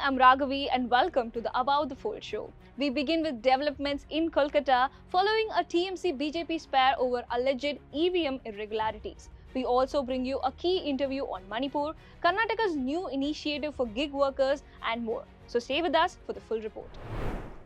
I'm Raghavi and welcome to the About the Fold show. We begin with developments in Kolkata following a TMC BJP spare over alleged EVM irregularities. We also bring you a key interview on Manipur, Karnataka's new initiative for gig workers, and more. So stay with us for the full report.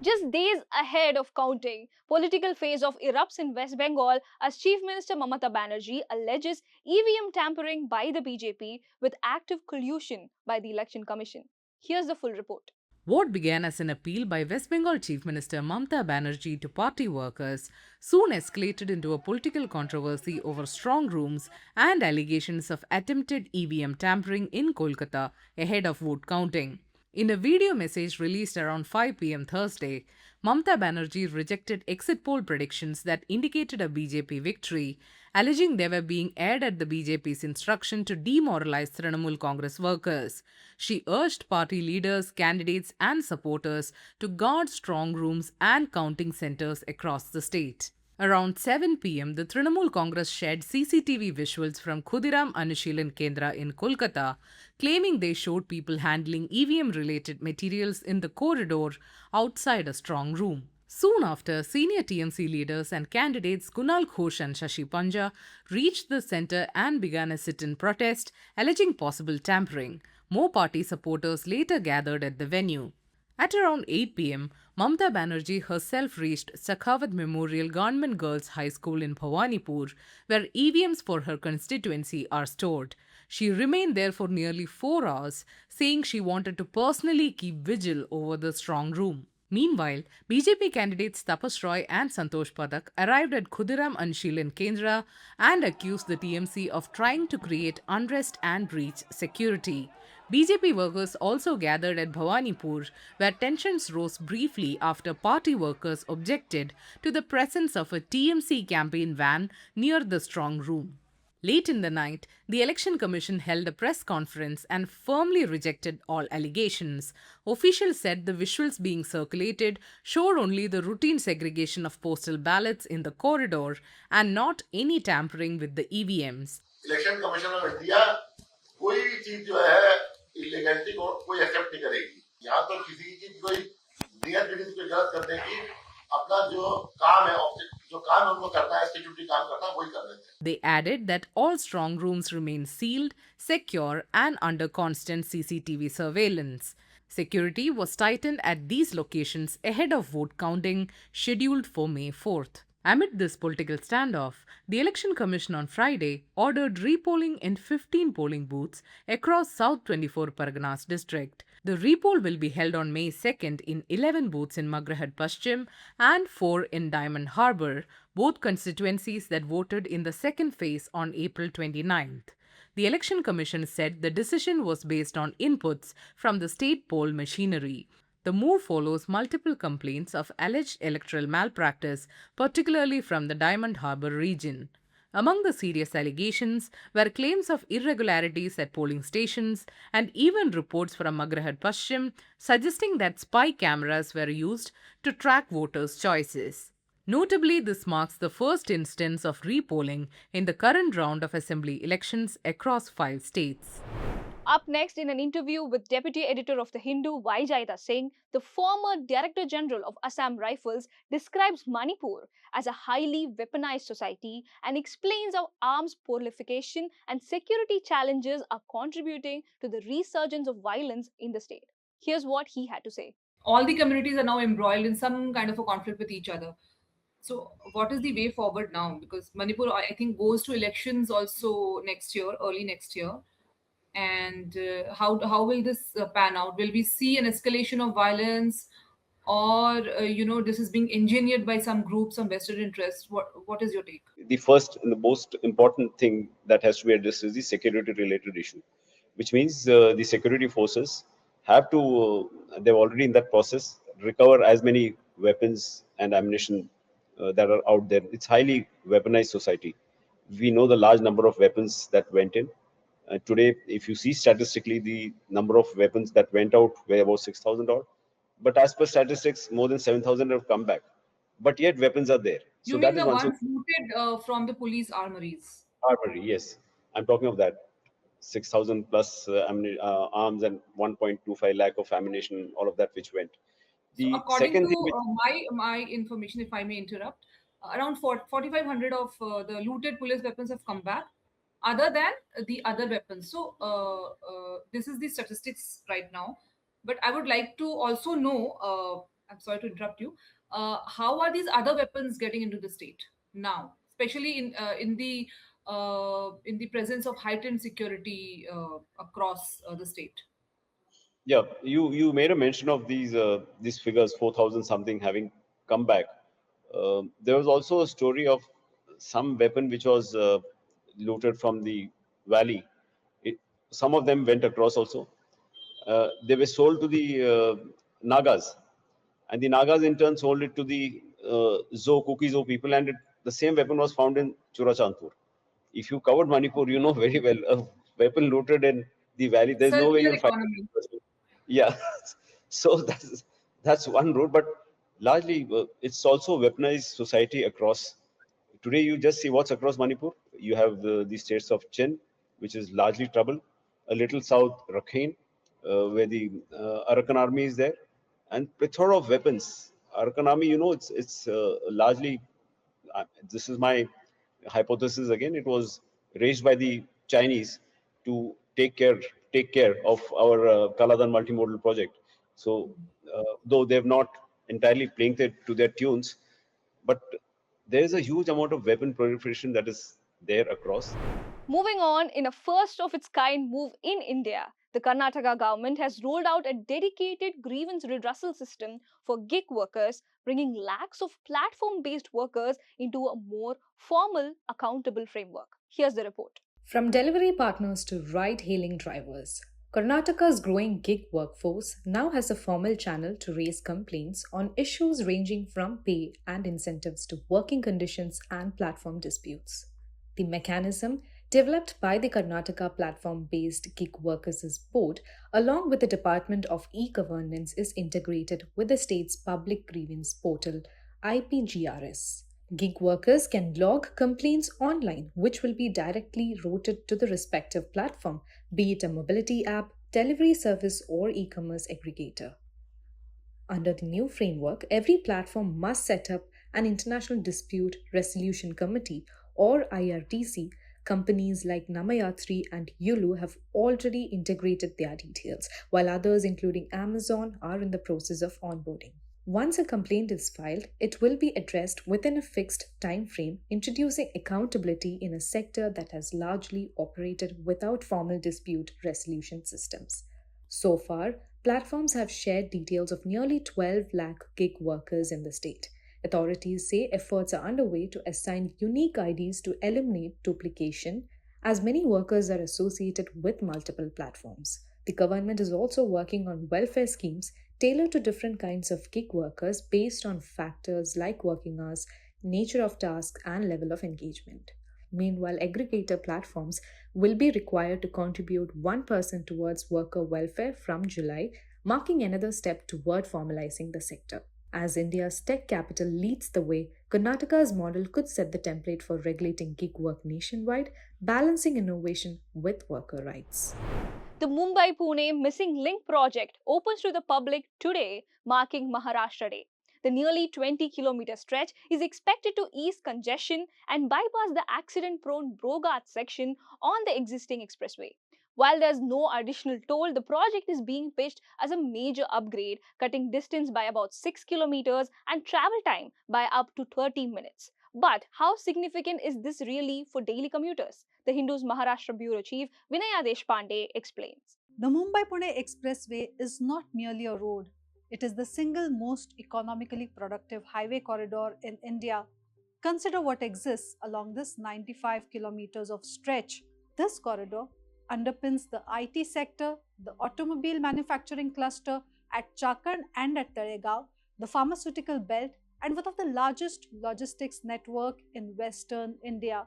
Just days ahead of counting political phase of erupts in West Bengal as Chief Minister Mamata Banerjee alleges EVM tampering by the BJP with active collusion by the Election Commission. Here's the full report. What began as an appeal by West Bengal Chief Minister Mamata Banerjee to party workers soon escalated into a political controversy over strong rooms and allegations of attempted EVM tampering in Kolkata ahead of vote counting. In a video message released around 5 pm Thursday, Mamata Banerjee rejected exit poll predictions that indicated a BJP victory, alleging they were being aired at the BJP's instruction to demoralize Trinamool Congress workers. She urged party leaders, candidates, and supporters to guard strong rooms and counting centers across the state. Around 7 pm, the Trinamool Congress shared CCTV visuals from Khudiram Anushilan Kendra in Kolkata, claiming they showed people handling EVM-related materials in the corridor outside a strong room. Soon after, senior TMC leaders and candidates Kunal Ghosh and Shashi Panja reached the centre and began a sit-in protest, alleging possible tampering. More party supporters later gathered at the venue. At around 8 pm, Mamata Banerjee herself reached Sakhavat Memorial Government Girls High School in Bhawanipur, where EVMs for her constituency are stored. She remained there for nearly 4 hours, saying she wanted to personally keep vigil over the strong room. Meanwhile, BJP candidates Tapas Roy and Santosh Padak arrived at Khudiram Anshilan Kendra and accused the TMC of trying to create unrest and breach security. BJP workers also gathered at Bhawanipur, where tensions rose briefly after party workers objected to the presence of a TMC campaign van near the strong room. Late in the night, the Election Commission held a press conference and firmly rejected all allegations. Officials said the visuals being circulated showed only the routine segregation of postal ballots in the corridor and not any tampering with the EVMs. Election Commission of India कोई भी चीज जो है illegality को कोई accept नहीं करेगी। यहाँ तो किसी की कोई नियत विधि पे गलत करने की अपना जो काम है जो काम उनको करना है सिक्योरिटी काम करना है वही कर रहे थे। They added that all strong rooms remain sealed, secure, and under constant CCTV surveillance. Security was tightened at these locations ahead of vote counting scheduled for May 4th. Amid this political standoff, the Election Commission on Friday ordered repolling in 15 polling booths across South 24 Parganas district. The repoll will be held on May 2nd in 11 booths in Magrahad Paschim and 4 in Diamond Harbour, both constituencies that voted in the second phase on April 29th. The Election Commission said the decision was based on inputs from the state poll machinery. The move follows multiple complaints of alleged electoral malpractice, particularly from the Diamond Harbour region. Among the serious allegations were claims of irregularities at polling stations and even reports from Magrahad Paschim suggesting that spy cameras were used to track voters' choices. Notably, this marks the first instance of repolling in the current round of assembly elections across 5 states. Up next, in an interview with Deputy Editor of The Hindu, Vaijaita Singh, the former Director General of Assam Rifles describes Manipur as a highly weaponized society and explains how arms proliferation and security challenges are contributing to the resurgence of violence in the state. Here's what he had to say. All the communities are now embroiled in some kind of a conflict with each other. So, what is the way forward now? Because Manipur, I think, goes to elections also next year, early next year. And how will this pan out? Will we see an escalation of violence, or this is being engineered by some groups, some vested interests? What is your take? The first and the most important thing that has to be addressed is the security related issue, which means the security forces have to, they're already in that process, recover as many weapons and ammunition that are out there. It's highly weaponized society. We know the large number of weapons that went in. Today, if you see statistically, the number of weapons that went out were about 6,000 odd. But as per statistics, more than 7,000 have come back. But yet weapons are there. You mean the ones looted from the police armories? Armory, yes. I'm talking of that. 6,000 plus arms and 1.25 lakh of ammunition, all of that which went. So The according second to thing which, my information, if I may interrupt, around 4,500 of the looted police weapons have come back, other than the other weapons. So this is the statistics right now. But I would like to also know. I'm sorry to interrupt you. How are these other weapons getting into the state now, especially in the presence of heightened security across the state? yeah, you made a mention of these figures, 4,000 something having come back. There was also a story of some weapon which was looted from the valley. It, some of them went across also. They were sold to the Nagas, and the Nagas in turn sold it to the Kuki Zo people, and the same weapon was found in Churachandpur. If you covered Manipur, you know very well a weapon looted in the valley. There's no way Circular you'll find economy. it. Yeah, so that's one route, but largely it's also weaponized society across. Today, you just see what's across Manipur. You have the states of Chin, which is largely trouble, a little south Rakhine, where the Arakan army is there, and plethora of weapons. Arakan army, it's largely. This is my hypothesis again. It was raised by the Chinese to take care of our Kaladan multimodal project. So, though they have not entirely playing to their tunes, but there is a huge amount of weapon proliferation that is there across. Moving on, in a first of its kind move in India, the Karnataka government has rolled out a dedicated grievance redressal system for gig workers, bringing lakhs of platform based workers into a more formal, accountable framework. Here's the report. From delivery partners to ride hailing drivers, Karnataka's growing gig workforce now has a formal channel to raise complaints on issues ranging from pay and incentives to working conditions and platform disputes. The mechanism, developed by the Karnataka platform based Gig Workers' Board, along with the Department of E Governance, is integrated with the state's public grievance portal, IPGRS. Gig workers can log complaints online, which will be directly routed to the respective platform, be it a mobility app, delivery service, or e commerce aggregator. Under the new framework, every platform must set up an International Dispute Resolution Committee or IRTC. Companies like Namayatri and Yulu have already integrated their details, while others, including Amazon, are in the process of onboarding. Once a complaint is filed, it will be addressed within a fixed time frame, introducing accountability in a sector that has largely operated without formal dispute resolution systems. So far, platforms have shared details of nearly 12 lakh gig workers in the state. Authorities say efforts are underway to assign unique IDs to eliminate duplication, as many workers are associated with multiple platforms. The government is also working on welfare schemes tailored to different kinds of gig workers based on factors like working hours, nature of task, and level of engagement. Meanwhile, aggregator platforms will be required to contribute 1% towards worker welfare from July, marking another step toward formalizing the sector. As India's tech capital leads the way, Karnataka's model could set the template for regulating gig work nationwide, balancing innovation with worker rights. The Mumbai Pune Missing Link project opens to the public today, marking Maharashtra Day. The nearly 20-kilometer stretch is expected to ease congestion and bypass the accident prone Brogat section on the existing expressway. While there's no additional toll, the project is being pitched as a major upgrade, cutting distance by about 6 kilometers and travel time by up to 30 minutes. But how significant is this really for daily commuters? The Hindu's Maharashtra Bureau Chief Vinaya Deshpande explains. The Mumbai-Pune Expressway is not merely a road. It is the single most economically productive highway corridor in India. Consider what exists along this 95 kilometers of stretch. This corridor underpins the IT sector, the automobile manufacturing cluster at Chakan and at Talegaon, the pharmaceutical belt, and one of the largest logistics network in Western India.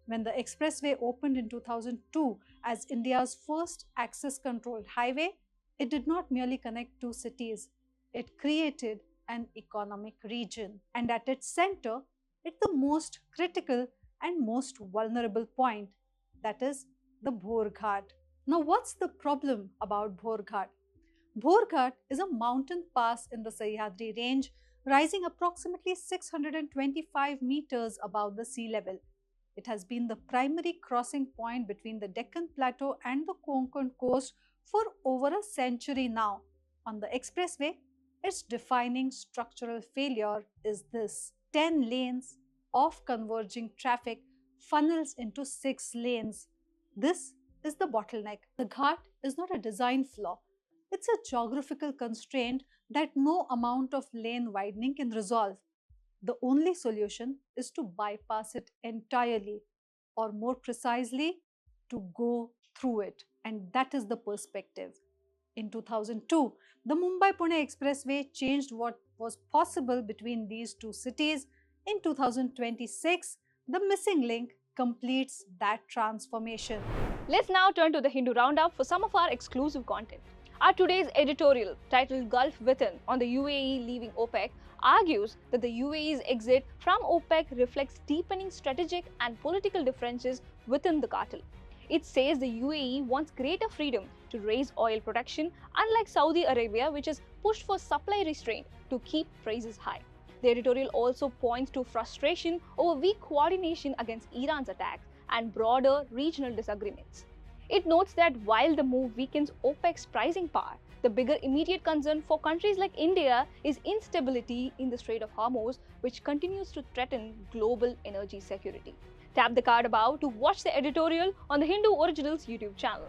When the expressway opened in 2002 as India's first access-controlled highway, it did not merely connect two cities. It created an economic region. And at its center, it's the most critical and most vulnerable point, that is, the Bhor Ghat. Now, what's the problem about Bhor Ghat? Bhor Ghat is a mountain pass in the Sahyadri range, rising approximately 625 meters above the sea level. It has been the primary crossing point between the Deccan Plateau and the Konkan coast for over a century now. On the expressway, its defining structural failure is this: 10 lanes of converging traffic funnels into 6 lanes. This is the bottleneck. The ghat is not a design flaw, it's a geographical constraint that no amount of lane widening can resolve. The only solution is to bypass it entirely, or more precisely, to go through it. And that is the perspective. In 2002, the Mumbai-Pune Expressway changed what was possible between these two cities. In 2026, the missing link completes that transformation. Let's now turn to the Hindu Roundup for some of our exclusive content. Our today's editorial, titled Gulf Within on the UAE leaving OPEC, argues that the UAE's exit from OPEC reflects deepening strategic and political differences within the cartel. It says the UAE wants greater freedom to raise oil production, unlike Saudi Arabia, which has pushed for supply restraint to keep prices high. The editorial also points to frustration over weak coordination against Iran's attacks and broader regional disagreements. It notes that while the move weakens OPEC's pricing power, the bigger immediate concern for countries like India is instability in the Strait of Hormuz, which continues to threaten global energy security. Tap the card above to watch the editorial on the Hindu Originals YouTube channel.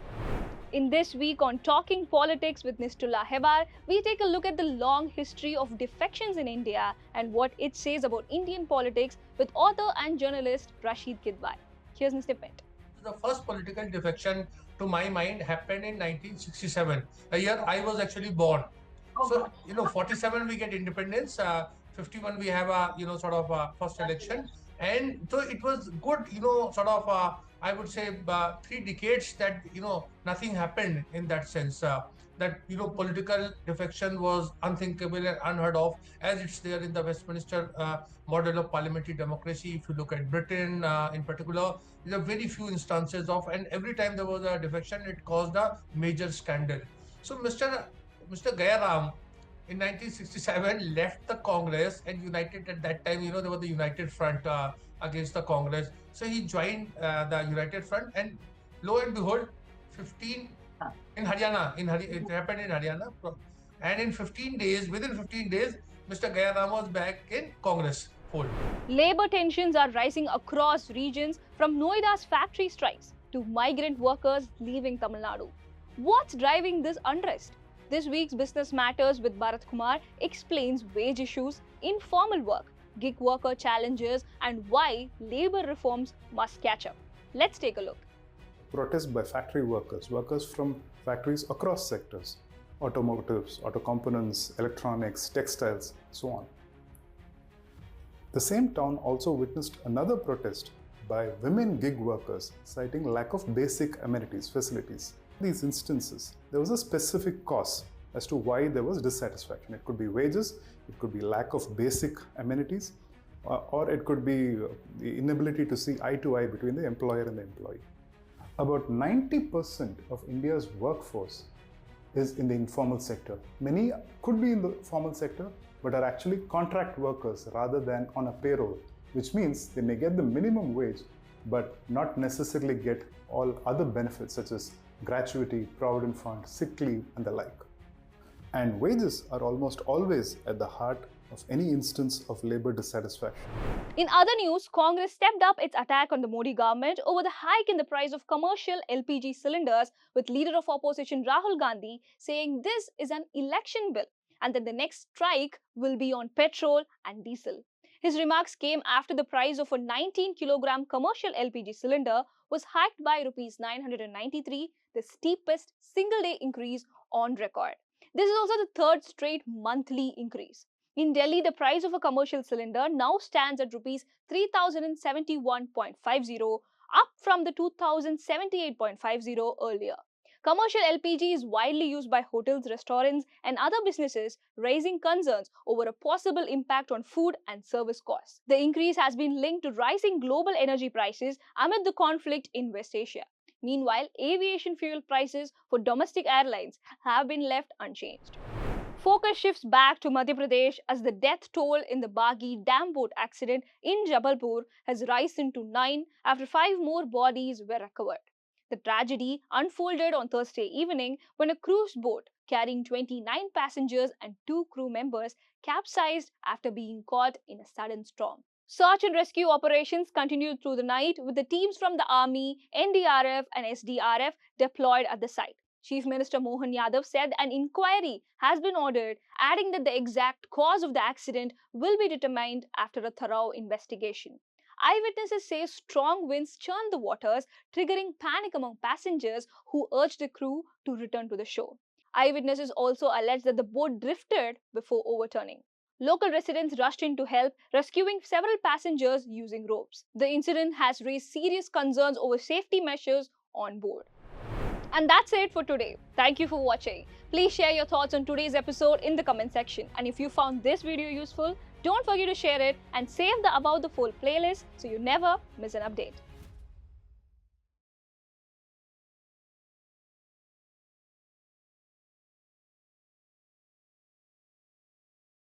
In this week on Talking Politics with Nistullah Hebar, we take a look at the long history of defections in India and what it says about Indian politics with author and journalist Rashid Kidwai. Here's a snippet. The first political defection, to my mind, happened in 1967, a year I was actually born. So, 47 we get independence, 51 we have a, sort of a first election. And so it was good, I would say 3 decades that, nothing happened in that sense. That, political defection was unthinkable and unheard of, as it's there in the Westminster model of parliamentary democracy. If you look at Britain in particular, there are very few instances of, and every time there was a defection, it caused a major scandal. So Mr. Gayaram in 1967 left the Congress and united at that time, there was the United Front against the Congress. So he joined the United Front, and lo and behold, 15 in Haryana, it happened in Haryana, and in 15 days, within 15 days, Mr. Gayaram was back in Congress fold. Labor tensions are rising across regions, from Noida's factory strikes to migrant workers leaving Tamil Nadu. What's driving this unrest? This week's Business Matters with Bharat Kumar explains wage issues, informal work, gig worker challenges, and why labor reforms must catch up. Let's take a look. Protests by factory workers from factories across sectors: automotives, auto components, electronics, textiles, so on. The same town also witnessed another protest by women gig workers citing lack of basic amenities, facilities. In these instances, there was a specific cause as to why there was dissatisfaction. It could be wages, it could be lack of basic amenities, or it could be the inability to see eye to eye between the employer and the employee. About 90% of India's workforce is in the informal sector. Many could be in the formal sector, but are actually contract workers rather than on a payroll, which means they may get the minimum wage, but not necessarily get all other benefits such as gratuity, provident fund, sick leave, and the like. And wages are almost always at the heart of any instance of labor dissatisfaction. In other news, Congress stepped up its attack on the Modi government over the hike in the price of commercial LPG cylinders, with leader of opposition Rahul Gandhi saying this is an election bill and that the next strike will be on petrol and diesel. His remarks came after the price of a 19-kilogram commercial LPG cylinder was hiked by Rs 993, the steepest single-day increase on record. This is also the third straight monthly increase. In Delhi, the price of a commercial cylinder now stands at Rs 3,071.50, up from the 2,078.50 earlier. Commercial LPG is widely used by hotels, restaurants, and other businesses, raising concerns over a possible impact on food and service costs. The increase has been linked to rising global energy prices amid the conflict in West Asia. Meanwhile, aviation fuel prices for domestic airlines have been left unchanged. Focus shifts back to Madhya Pradesh as the death toll in the Bargi Dam boat accident in Jabalpur has risen to 9 after 5 more bodies were recovered. The tragedy unfolded on Thursday evening when a cruise boat carrying 29 passengers and 2 crew members capsized after being caught in a sudden storm. Search and rescue operations continued through the night with the teams from the Army, NDRF and SDRF deployed at the site. Chief Minister Mohan Yadav said an inquiry has been ordered, adding that the exact cause of the accident will be determined after a thorough investigation. Eyewitnesses say strong winds churned the waters, triggering panic among passengers who urged the crew to return to the shore. Eyewitnesses also alleged that the boat drifted before overturning. Local residents rushed in to help, rescuing several passengers using ropes. The incident has raised serious concerns over safety measures on board. And that's it for today. Thank you for watching. Please share your thoughts on today's episode in the comment section. And if you found this video useful, don't forget to share it and save the About the Fold playlist so you never miss an update.